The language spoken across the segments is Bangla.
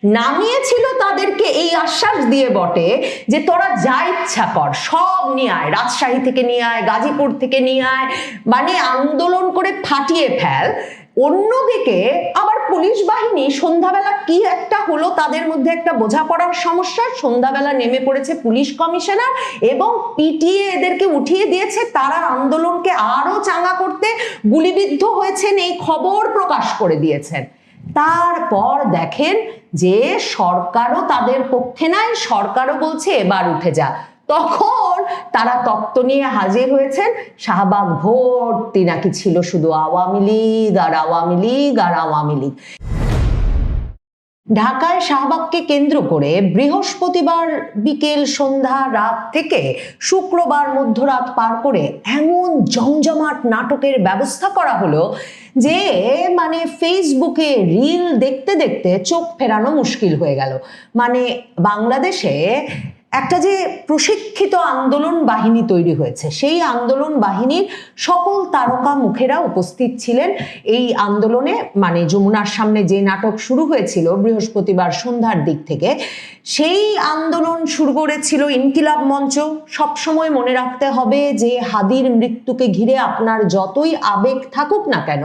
নামিয়েছিল তাদেরকে এই আশ্বাস দিয়ে বটে যে তোরা যা ইচ্ছা কর, সব নিয়ে আয়, রাজশাহী থেকে নিয়ে আয়, গাজীপুর থেকে নিয়ে আয়, মানে আন্দোলন করে ফাটিয়ে ফেল। অন্যদিকে আবার পুলিশ বাহিনী সন্ধ্যাবেলা কি একটা হলো, তাদের মধ্যে একটা বোঝাপড়ার সমস্যা, সন্ধ্যাবেলা নেমে পড়েছে পুলিশ কমিশনার এবং পিটিয়ে এদেরকে উঠিয়ে দিয়েছে। তারা আন্দোলনকে আরো চাঙ্গা করতে গুলিবিদ্ধ হয়েছেন, এই খবর প্রকাশ করে দিয়েছেন। তারপর দেখেন যে সরকারও তাদের পক্ষে নাই, সরকারও বলছে এবার উঠে যা। তখন তারা তত্ত্ব নিয়ে হাজির হয়েছেন, শাহবাগ ভর্তি নাকি ছিল শুধু আওয়ামী লীগ আর আওয়ামী লীগ আর আওয়ামী লীগ। ঢাকায় শাহবাগকে কেন্দ্র করে বৃহস্পতিবার বিকেল সন্ধ্যা রাত থেকে শুক্রবার মধ্যরাত পার করে এমন জমজমাট নাটকের ব্যবস্থা করা হলো যে মানে ফেসবুকে রিল দেখতে দেখতে চোখ ফেরানো মুশকিল হয়ে গেল। মানে বাংলাদেশে একটা যে প্রশিক্ষিত আন্দোলন বাহিনী তৈরি হয়েছে, সেই আন্দোলন বাহিনীর সকল তারকা মুখেরা উপস্থিত ছিলেন এই আন্দোলনে। মানে যমুনার সামনে যে নাটক শুরু হয়েছিল বৃহস্পতিবার সন্ধ্যার দিক থেকে, সেই আন্দোলন শুরু করেছিল ইনকিলাব মঞ্চ। সবসময় মনে রাখতে হবে যে হাদির মৃত্যুকে ঘিরে আপনার যতই আবেগ থাকুক না কেন,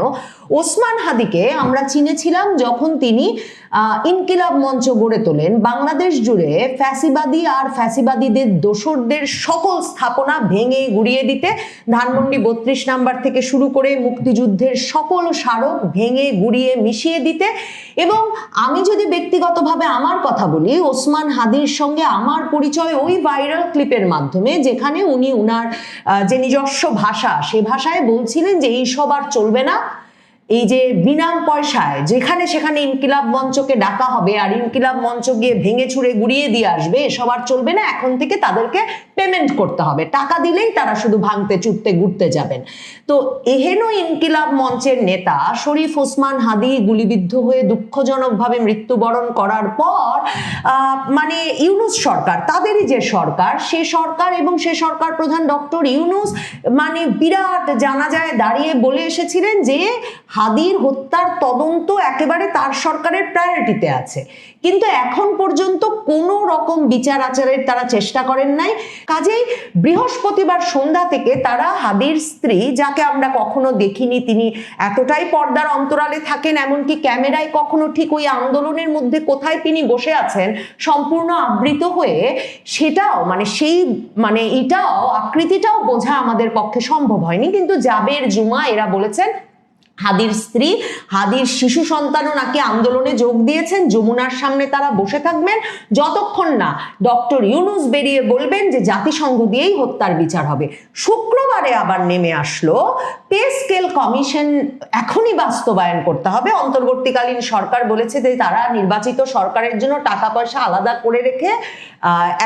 ওসমান হাদিকে আমরা চিনেছিলাম যখন তিনি ইনকিলাব মঞ্চ গড়ে তোলেন বাংলাদেশ জুড়ে ফ্যাসিবাদী আর ফ্যাসিবাদীদের দোসরদের সকল স্থাপনা ভেঙে গুড়িয়ে দিতে, ধানমন্ডি 32 নাম্বার থেকে শুরু করে মুক্তিযুদ্ধের সকল স্মারক ভেঙে গুড়িয়ে মিশিয়ে দিতে। এবং আমি যদি ব্যক্তিগতভাবে আমার কথা বলি, ওসমান হাদির সঙ্গে আমার পরিচয় ওই ভাইরাল ক্লিপের মাধ্যমে, যেখানে উনি উনার যে নিজস্ব ভাষা, সে ভাষায় বলছিলেন যে এই সব আর চলবে না, এই যে বিনা পয়সায় যেখানে সেখানে ইনকিলাব মঞ্চকে ডাকা হবে আর ইনকিলাব মঞ্চ গিয়ে ভেঙে ছুড়ে গুড়িয়ে দিয়ে আসবে, এসব আর চলবে না, এখন থেকে তাদেরকে পেমেন্ট করতে হবে, টাকা দিলেই তারা শুধু ভাঙতে চুটতে ঘুরতে যাবেন। তো এহেন ইনকিলাব মঞ্চের নেতা শরীফ ওসমান হাদি গুলিবিদ্ধ হয়ে দুঃখজনকভাবে মৃত্যুবরণ করার পর মানে ইউনূস সরকার, তাদেরই যে সরকার, সে সরকার এবং সে সরকার প্রধান ডক্টর ইউনূস মানে বিরাট জানাজায় দাঁড়িয়ে বলে এসেছিলেন যে হাদির হত্যার তদন্ত একেবারে তার সরকারের প্রায়োরিটিতে আছে। কিন্তু এখন পর্যন্ত কোনো রকম বিচার আচারের তারা চেষ্টা করেন নাই। কাজেই বৃহস্পতিবার সন্ধ্যা থেকে তারা হাদির স্ত্রী, যাকে আমরা কখনো দেখিনি, তিনি এতটাই পর্দার অন্তরালে থাকেন, এমনকি ক্যামেরায় কখনো ঠিক ওই আন্দোলনের মধ্যে কোথায় তিনি বসে আছেন সম্পূর্ণ আবৃত হয়ে, সেটাও মানে সেই মানে এটাও আকৃতিটাও বোঝা আমাদের পক্ষে সম্ভব হয়নি। কিন্তু জাবের জুমা এরা বলেছেন হাদির স্ত্রী, হাদির শিশু সন্তানও নাকি আন্দোলনে যোগ দিয়েছেন, যমুনার সামনে তারা বসে থাকবেন যতক্ষণ না ডক্টর ইউনূস বেরিয়ে বলবেন যে জাতিসংঘ দিয়েই হত্যার বিচার হবে। শুক্রবারে আবার নেমে আসলো পে স্কেল কমিশন এখনই বাস্তবায়ন করতে হবে। অন্তর্বর্তীকালীন সরকার বলেছে যে তারা নির্বাচিত সরকারের জন্য টাকা পয়সা আলাদা করে রেখে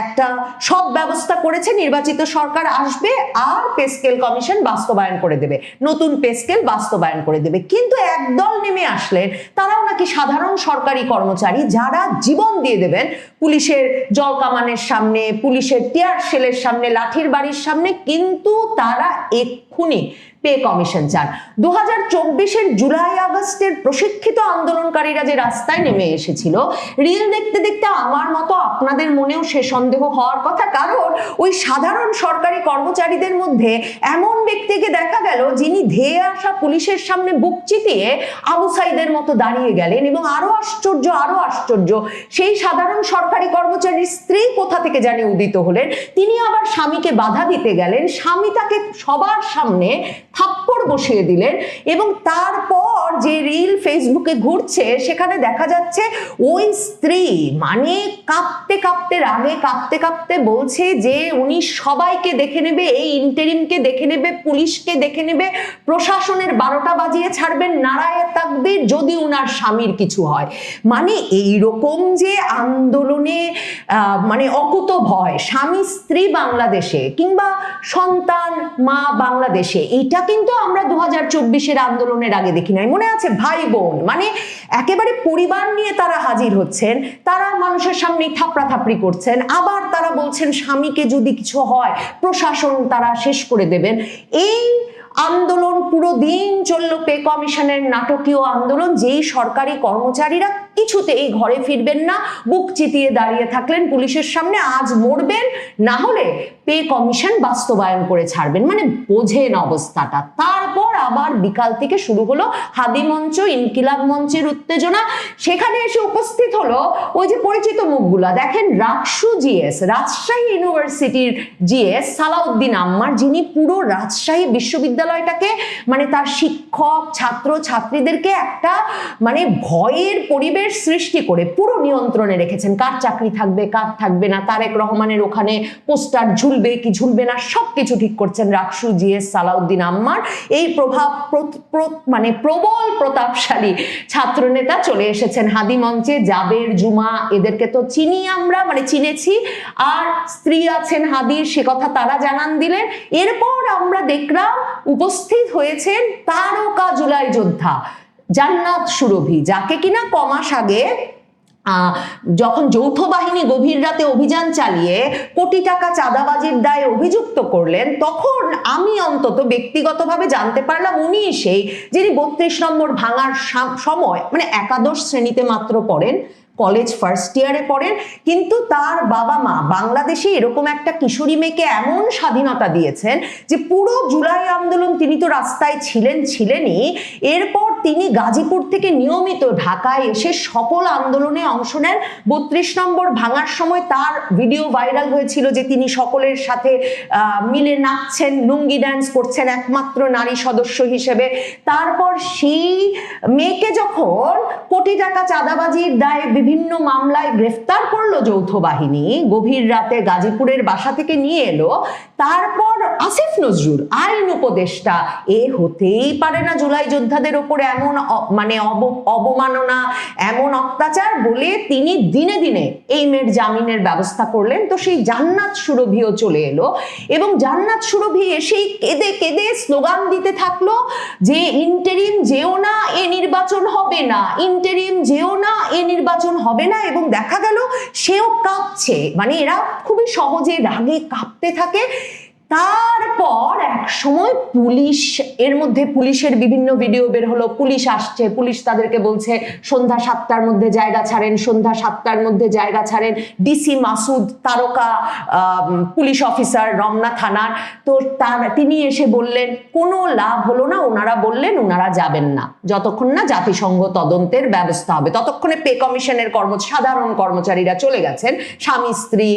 একটা সব ব্যবস্থা করেছে, নির্বাচিত সরকার আসবে আর পে স্কেল কমিশন বাস্তবায়ন করে দেবে, নতুন পে স্কেল বাস্তবায়ন করে দেবে। কিন্তু একদল নেমে আসলেন, তারাও নাকি সাধারণ সরকারি কর্মচারী, যারা জীবন দিয়ে দেবেন পুলিশের জলকামানের সামনে, পুলিশের টিয়ার শেলের সামনে, লাঠির বাড়ির সামনে, কিন্তু তারা এক্ষুনি পে কমিশন চান। 2024-এর জুলাই আগস্টের প্রশিক্ষিত আন্দোলনকারীরা যে রাস্তায় নেমে এসেছিল, রিল দেখতে দেখতে আমার মতো আপনাদের মনেও সে সন্দেহ হওয়ার কথা, কারণ ওই সাধারণ সরকারি কর্মচারীদের মধ্যে এমন ব্যক্তিকে দেখা গেল যিনি ধেয়ে আসা পুলিশের সামনে বুক চিতিয়ে আবু সাইদের মতো দাঁড়িয়ে গেলেন। এবং আরো আশ্চর্য, সেই সাধারণ সরকারি কর্মচারীর স্ত্রী কোথা থেকে জানি উদিত হলেন, তিনি আবার স্বামীকে বাধা দিতে গেলেন, স্বামী তাকে সবার সামনে থাপ্পড় বসিয়ে দিলেন। এবং তারপর যে রিল ফেসবুকে ঘুরছে, সেখানে দেখা যাচ্ছে ওই স্ত্রী মানে কাঁপতে কাঁপতে, রাগে কাঁপতে কাঁপতে বলছে যে উনি সবাইকে দেখে নেবে, এই ইন্টারিমকে দেখে নেবে, পুলিশকে দেখে নেবে, প্রশাসনের 12টা বাজিয়ে ছাড়বেন, নারায়ে তাকবীর যদি উনার স্বামীর কিছু হয়। মানে এইরকম যে আন্দোলনে মানে অকুত ভয়, স্বামী স্ত্রী বাংলাদেশে কিংবা সন্তান মা বাংলাদেশে, এটা কিন্তু আমরা 2024-এর আন্দোলনের আগে দেখি নাই। মনে আছে ভাই বোন, মানে একেবারে পরিবার নিয়ে তারা হাজির হচ্ছেন, তারা মানুষের সামনে থাপড়াথাপড়ি করছেন, আবার তারা বলছেন স্বামীকে যদি কিছু হয় প্রশাসন তারা শেষ করে দেবেন। এই আন্দোলন পুরো দিন চলল, পে কমিশনের নাটকীয় আন্দোলন, যেই সরকারি কর্মচারীরা কিছুতেই ঘরে ফিরবেন না, বুক চিতিয়ে দাঁড়িয়ে থাকলেন পুলিশের সামনে, আজ মরবেন না হলে পে কমিশন বাস্তবায়ন করে ছাড়বেন। মানে বোঝেন অবস্থাটা। তারপর আবার বিকাল থেকে শুরু হলো হাদি মঞ্চ, ইনকিলাব মঞ্চের উত্তেজনা। সেখানে এসে উপস্থিত হলো ওই যে পরিচিত মুখগুলা, দেখেন রাকসু জিএস, রাজশাহী ইউনিভার্সিটির জিএস সালাউদ্দিন আম্মার, যিনি পুরো রাজশাহী বিশ্ববিদ্যালয়টাকে মানে তার শিক্ষক ছাত্র ছাত্রীদেরকে একটা মানে ভয়ের পরিবেশ সৃষ্টি করে পুরো নিয়ন্ত্রণে রেখেছেন। কার চাকরি থাকবে কার থাকবে না, তারেক রহমানের ওখানে পোস্টার ঝুলবে কি ঝুলবে না সবকিছু ঠিক করছেন রাকসু জিএস সালাউদ্দিন আম্মার। এই মানে প্রবল প্রতাপশালী ছাত্রনেতা চলে এসেছেন হাদি মঞ্চে। জাবের, জুমা এদেরকে তো চিনি আমরা, মানে চিনেছি, আর স্ত্রী আছেন হাদির, সে কথা তারা জানান দিলেন। এরপর আমরা দেখলাম উপস্থিত হয়েছেন তারকা জুলাই যোদ্ধা জান্নাত সুরভি, যাকে কিনা কমাস আগে যখন যৌথ বাহিনী গভীর রাতে অভিযান চালিয়ে কোটি টাকা চাঁদাবাজির দায়ে অভিযুক্ত করলেন, তখন আমি অন্তত ব্যক্তিগতভাবে জানতে পারলাম উনি সেই যিনি 32 নম্বর ভাঙার সময় মানে একাদশ শ্রেণীতে মাত্র পড়েন, কলেজ ফার্স্ট ইয়ারে পড়েন, কিন্তু তার বাবা মা বাংলাদেশে এরকম একটা কিশোরী মেয়েকে এমন স্বাধীনতা দিয়েছেন যে পুরো জুলাই আন্দোলন তিনি তো রাস্তায় ছিলেনই, এরপর তিনি গাজীপুর থেকে নিয়মিত ঢাকায় এসে সকল আন্দোলনে অংশ নেন। 32 নম্বর ভাঙার সময় তার ভিডিও ভাইরাল হয়েছিল যে তিনি সকলের সাথে মিলে নাচছেন, লুঙ্গি ড্যান্স করছেন একমাত্র নারী সদস্য হিসেবে। তারপর সেই মেয়েকে যখন কোটি টাকা চাঁদাবাজির দায়ে বিভিন্ন মামলায় গ্রেফতার করলো যৌথ বাহিনী, গভীর রাতে গাজীপুরের বাসা থেকে নিয়ে এলো, তারপর আসিফ নজরুল আইন উপদেষ্টা, এ হতেই পারে না জুলাই যোদ্ধাদের উপরে এমন মানে অবমাননা এমন অত্যাচার বলে তিনি দিনে দিনে এই মেয়ের জামিনের ব্যবস্থা করলেন। তো সেই জান্নাত সুরভিও চলে এলো এবং জান্নাত সুরভি এসেই কেঁদে কেঁদে স্লোগান দিতে থাকলো যে ইন্টারিম যেও না, এ নির্বাচন হবে না, ইন্টারিম যেও না, এ নির্বাচন হবে না। এবং দেখা গেল সেও কাঁপছে, মানে এরা খুবই সহজে রাগে কাঁপতে থাকে। তারপর এক সময় পুলিশ, এর মধ্যে পুলিশের বিভিন্ন ভিডিও বের হলো, পুলিশ আসছে, পুলিশ তাদেরকে বলছে সন্ধ্যা 7টার মধ্যে জায়গা ছাড়েন, সন্ধ্যা 7টার মধ্যে জায়গা ছাড়েন। ডিসি মাসুদ তারকা পুলিশ অফিসার রমনা থানার, তো তিনি এসে বললেন কোনো লাভ হলো না, ওনারা বললেন ওনারা যাবেন না যতক্ষণ না জাতিসংঘ তদন্তের ব্যবস্থা হবে। ততক্ষণে পে কমিশনের সাধারণ কর্মচারীরা চলে গেছেন, স্বামী স্ত্রী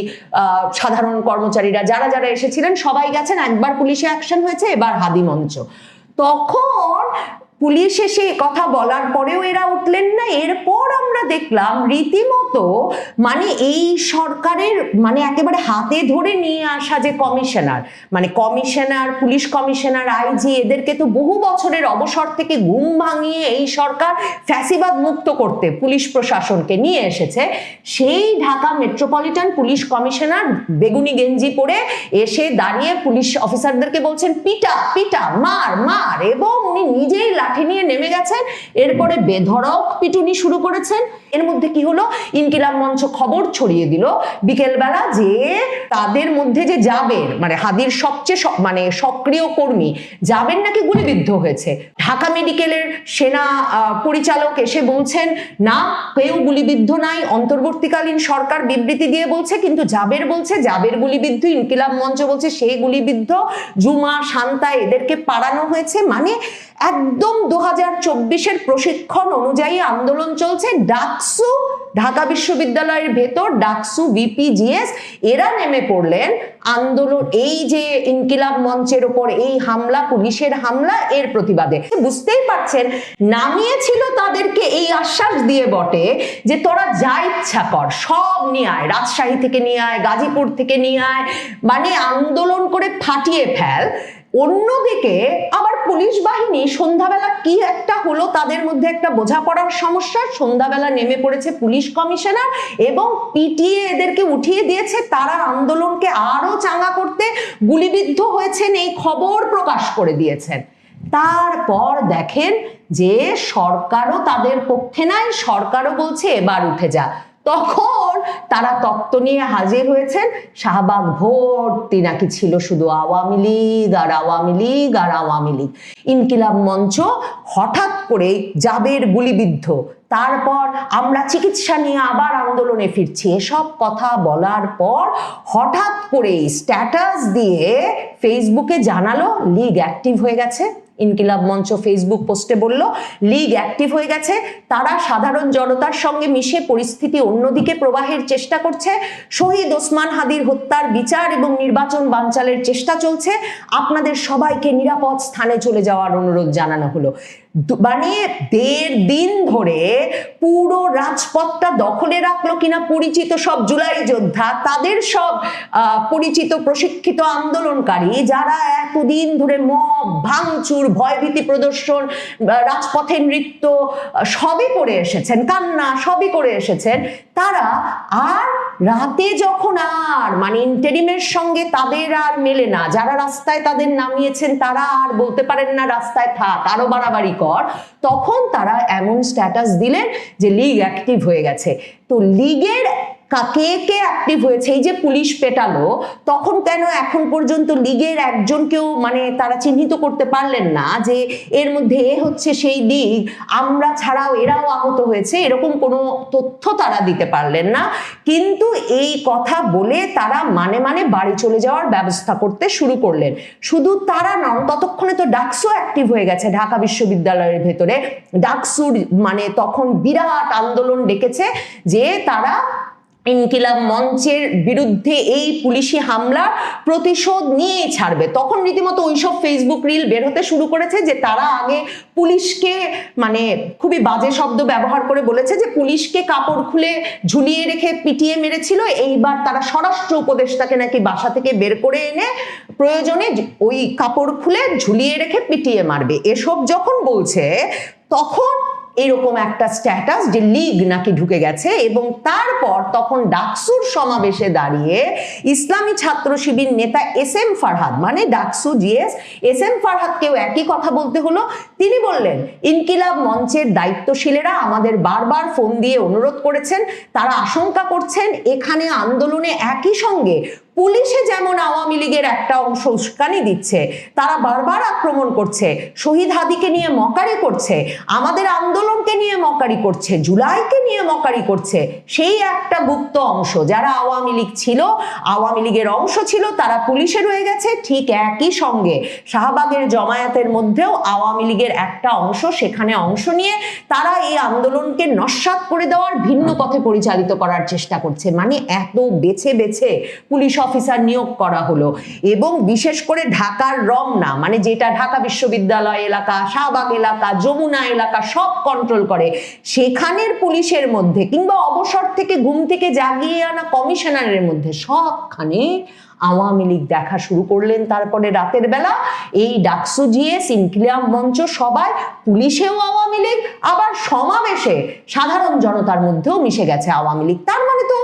সাধারণ কর্মচারীরা যারা যারা এসেছিলেন সবাই গেছেন। একবার পুলিশে অ্যাকশন হয়েছে, এবার হাদি মঞ্চ। তখন পুলিশ এসে কথা বলার পরেও এরা উঠলেন না। এরপর আমরা দেখলাম রীতিমতো মানে এই সরকারের মানে একেবারে হাতে ধরে নিয়ে আসা যে কমিশনার, মানে কমিশনার, পুলিশ কমিশনার, আইজি, এদেরকে তো বহু বছরের অবসর থেকে ঘুম ভাঙিয়ে এই সরকার ফ্যাসিবাদ মুক্ত করতে পুলিশ প্রশাসনকে নিয়ে এসেছে। সেই ঢাকা মেট্রোপলিটন পুলিশ কমিশনার বেগুনি গেঞ্জি পরে এসে দাঁড়িয়ে পুলিশ অফিসারদেরকে বলছেন পিটা পিটা, মার মার, এবং উনি নিজেই লাঠি নিয়ে নেমে গেছেন। এরপরে বেধড়ক পিটুনি শুরু করেছেন। এর মধ্যে কি হলো, ইনকিলাব মঞ্চ খবর ছড়িয়ে দিল বিকেলবেলা যে তাদের মধ্যে যে জাবের, মানে হাদির সবচেয়ে মানে সক্রিয় কর্মী জাবের নাকি গুলিবিদ্ধ হয়েছে। ঢাকা মেডিকেলের সেনা পরিচালক এসে বলছেন না, কেউ গুলিবিদ্ধ নাই, অন্তর্বর্তীকালীন সরকার বিবৃতি দিয়ে বলছে, কিন্তু জাবের বলছে জাবের গুলিবিদ্ধ, ইনকিলাব মঞ্চ বলছে সেই গুলিবিদ্ধ, জুমা, শান্তা এদেরকে পাড়ানো হয়েছে। মানে একদম 2024-এর প্রশিক্ষণ অনুযায়ী আন্দোলন চলছে। ডাকসু, ঢাকা বিশ্ববিদ্যালয়ের ভেতর ডাকসু, বিপিজিএস এরা নেমে পড়লেন আন্দোলন, এই যে ইনকিলাব মঞ্চের উপর এই হামলা, পুলিশের হামলা, এর প্রতিবাদে। বুঝতেই পারছেন নামিয়েছিল তাদেরকে এই আশ্বাস দিয়ে বটে যে তোরা যা ইচ্ছা কর, সব নিয়ে আয়, রাজশাহী থেকে নিয়ে আয়, গাজীপুর থেকে নিয়ে আয়, মানে আন্দোলন করে ফাটিয়ে ফেল। অন্যদিকে আবার পুলিশ বাহিনী সন্ধ্যাবেলা কি একটা হলো, তাদের মধ্যে একটা বোঝাপড়ার সমস্যা, সন্ধ্যাবেলা নেমে পড়েছে পুলিশ কমিশনার এবং পিটিয়ে এদেরকে উঠিয়ে দিয়েছে। তারা আন্দোলনকে আরো চাঙ্গা করতে গুলিবিদ্ধ হয়েছেন এই খবর প্রকাশ করে দিয়েছেন। তারপর দেখেন যে সরকারও তাদের পক্ষে নাই, সরকারও বলছে এবার উঠে যা। তখন তারা তত্ত্ব নিয়ে হাজির হয়েছেন, শাহবাগ ভর্তি নাকি ছিল শুধু আওয়ামী লীগ আর আওয়ামী লীগ আর আওয়ামী লীগ। ইনকিলাব মঞ্চ হঠাৎ করে জাবের গুলিবিদ্ধ তারপর আমরা চিকিৎসা নিয়ে আবার আন্দোলনে ফিরছি, এসব কথা বলার পর হঠাৎ করে স্ট্যাটাস দিয়ে ফেসবুকে জানালো লীগ অ্যাক্টিভ হয়ে গেছে। ইনকিলাব মঞ্চ ফেসবুক পোস্টে বলল লীগ অ্যাক্টিভ হয়ে গেছে, তারা সাধারণ জনতার সঙ্গে মিশে পরিস্থিতি অন্যদিকে প্রবাহের চেষ্টা করছে, শহীদ ওসমান হাদির হত্যার বিচার এবং নির্বাচন বানচালের চেষ্টা চলছে, আপনাদের সবাইকে নিরাপদ স্থানে চলে যাওয়ার অনুরোধ জানানো হলো। মানে 1.5 দিন ধরে পুরো রাজপথটা দখলে রাখলো কিনা পরিচিত সব জুলাই যোদ্ধা, তাদের সব পরিচিত প্রশিক্ষিত আন্দোলনকারী যারা এতদিন ধরে মব ভাঙচুর ভয়ভীতি প্রদর্শন রাজপথে নৃত্য সবই করে এসেছেন, কান্না সবই করে এসেছেন, তারা আর রাতে যখন আর মানে ইন্টারিমের সঙ্গে তাদের আর মেলে না, যারা রাস্তায় তাদের নামিয়েছেন তারা আর বলতে পারেন না রাস্তায় থাক আরো বাড়াবাড়ি কর, তখন তারা এমন স্ট্যাটাস দিলেন যে লীগ অ্যাক্টিভ হয়ে গেছে। তো লীগের কে কে অ্যাক্টিভ হয়েছে, এই যে পুলিশ পেটালো তখন কেন এখন পর্যন্ত লীগের একজনকেও মানে তারা চিহ্নিত করতে পারলেন না যে এর মধ্যে এ হচ্ছে সেই লীগ, আমরা ছাড়াও এরাও আহত হয়েছে, এরকম কোনো তথ্য তারা দিতে পারলেন না। কিন্তু এই কথা বলে তারা মানে বাড়ি চলে যাওয়ার ব্যবস্থা করতে শুরু করলেন। শুধু তারা নন, ততক্ষণে তো ডাকসু অ্যাক্টিভ হয়ে গেছে ঢাকা বিশ্ববিদ্যালয়ের ভেতরে। ডাকসুর মানে তখন বিরাট আন্দোলন ডেকেছে যে তারা ইনকিলাব মঞ্চের বিরুদ্ধে এই পুলিশি হামলা প্রতিশোধ নিয়েই ছাড়বে। তখন রীতিমতো ওইসব ফেসবুক রিল বের হতে শুরু করেছে যে তারা আগে পুলিশকে মানে খুবই বাজে শব্দ ব্যবহার করে বলেছে যে পুলিশকে কাপড় খুলে ঝুলিয়ে রেখে পিটিয়ে মেরেছিল, এইবার তারা স্বরাষ্ট্র উপদেষ্টাকে নাকি বাসা থেকে বের করে এনে প্রয়োজনে ওই কাপড় খুলে ঝুলিয়ে রেখে পিটিয়ে মারবে। এসব যখন বলছে তখন এরকম একটা স্ট্যাটাস যে লীগ নাকি ঢুকে গেছে, এবং তারপর তখন ডাকসুর সমাবেশে দাঁড়িয়ে ইসলামী ছাত্র শিবির নেতা এস.এম. ফারহাদ মানে ডাকসু জিএস এস.এম. ফারহাদকেও একই কথা বলতে হলো। তিনি বললেন ইনকিলাব মঞ্চের দায়িত্বশীলেরা আমাদের বারবার ফোন দিয়ে অনুরোধ করেছেন, তারা আশঙ্কা করছেন এখানে আন্দোলনে একই সঙ্গে পুলিশে যেমন আওয়ামী লীগের একটা অংশ উস্কানি দিচ্ছে, তারা বারবার আক্রমণ করছে, শহীদ হাদিকে নিয়ে মকারি করছে, আমাদের আন্দোলনকে নিয়ে মকারি করছে, জুলাইকে নিয়ে মকারি করছে। সেই একটা গুপ্ত অংশ যারা আওয়ামী লীগ ছিল, আওয়ামী লীগের অংশ ছিল, তারা পুলিশে রয়ে গেছে। ঠিক একই সঙ্গে শাহবাগের জমায়েতের মধ্যেও আওয়ামী লীগের একটা অংশ সেখানে অংশ নিয়ে তারা এই আন্দোলনকে নস্যাৎ করে দেওয়ার ভিন্ন পথে পরিচালিত করার চেষ্টা করছে। মানে এত বেছে বেছে পুলিশ অফিসার নিয়োগ করা হলো, এবং বিশেষ করে ঢাকার রমনা মানে যেটা ঢাকা বিশ্ববিদ্যালয় এলাকা, শাহবাগ এলাকা, যমুনা এলাকা সব কন্ট্রোল করে, সেখানের পুলিশের মধ্যে কিংবা অবসর থেকে ঘুম থেকে জাগিয়ে আনা কমিশনারের মধ্যে সবখানে আওয়ামী লীগ দেখা শুরু করলেন। তারপরে রাতের বেলা এই ডাকসু জিএস ইনকিলাব মঞ্চ সবাই, পুলিশেও আওয়ামী লীগ, আবার সমাবেশে সাধারণ জনতার মধ্যেও মিশে গেছে আওয়ামী লীগ। তার মানে তো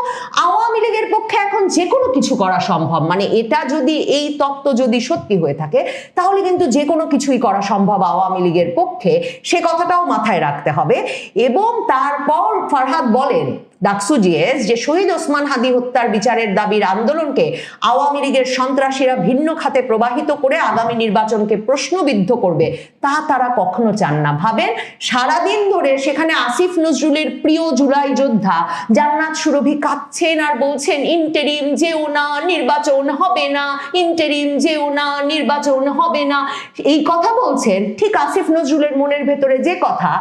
আওয়ামী লীগের পক্ষে এখন যে কোনো কিছু করা সম্ভব। মানে এটা যদি এই তত্ত্ব যদি সত্যি হয়ে থাকে তাহলে কিন্তু যে কোনো কিছুই করা সম্ভব আওয়ামী লীগের পক্ষে, সে কথাটাও মাথায় রাখতে হবে। এবং তারপর ফারহাদ বলেন ডাকসু জিএস যে শহীদ ওসমান হাদি হত্যার বিচারের দাবির আন্দোলনকে আওয়ামী লীগের সন্ত্রাসীরা ভিন্ন খাতে প্রবাহিত করে আগামী নির্বাচনকে প্রশ্নবিদ্ধ করবে তা তারা কখনো চান না। ভাবেন সারাদিন ধরে সেখানে আসিফ নজরুলের প্রিয় জুলাই যোদ্ধা জান্নাত সুরভি কাঁদছেন আর বলছেন ইন্টারিম যেও না, নির্বাচন হবে না, ইন্টারিম যেও না, নির্বাচন হবে না, এই কথা বলছেন ঠিক আসিফ নজরুলের মনের ভেতরে যে কথা।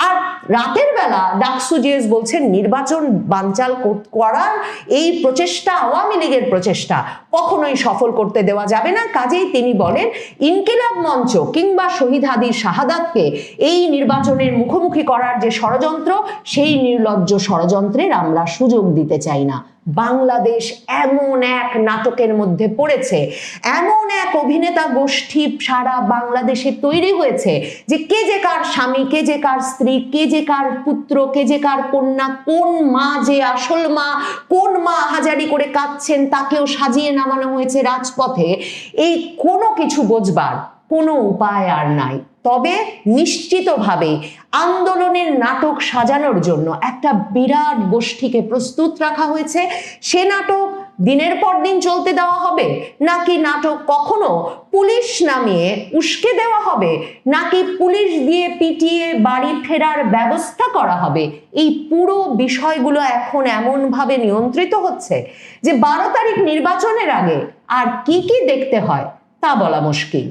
আর রাতের বেলা ডাকসু জিএস বলছেন নির্বাচন বানচাল করার এই প্রচেষ্টা আওয়ামী লীগের প্রচেষ্টা কখনোই সফল করতে দেওয়া যাবে না। কাজেই তিনি বলেন ইনকিলাব মঞ্চ কিংবা শহীদ হাদির শাহাদাতকে এই নির্বাচনের মুখোমুখি করার যে ষড়যন্ত্র, সেই নির্লজ্জ ষড়যন্ত্রের আমরা সুযোগ দিতে চাই না। বাংলাদেশ এমন এক নাটকের মধ্যে পড়েছে, এমন এক অভিনেতা গোষ্ঠী সারা বাংলাদেশে তৈরি হয়েছে যে কে যে কার স্বামী, কে যে কার স্ত্রী, কে যে কার পুত্র, কে যে কার কন্যা, কোন মা যে আসল মা, কোন মা হাজারি করে কাঁদছেন তাকেও সাজিয়ে নামানো হয়েছে রাজপথে। এই কোনো কিছু বোঝবার কোনো উপায় আর নাই। তবে নিশ্চিতভাবে আন্দোলনের নাটক সাজানোর জন্য একটা বিরাট গোষ্ঠীকে প্রস্তুত রাখা হয়েছে। সে নাটক দিনের পর দিন চলতে দেওয়া হবে, নাকি নাটক কখনো পুলিশ নামিয়ে উস্কে দেওয়া হবে, নাকি পুলিশ দিয়ে পিটিয়ে বাড়ি ফেরার ব্যবস্থা করা হবে? এই পুরো বিষয়গুলো এখন এমনভাবে নিয়ন্ত্রিত হচ্ছে যে 12 তারিখ নির্বাচনের আগে আর কি কি দেখতে হয় তা বলা মুশকিল।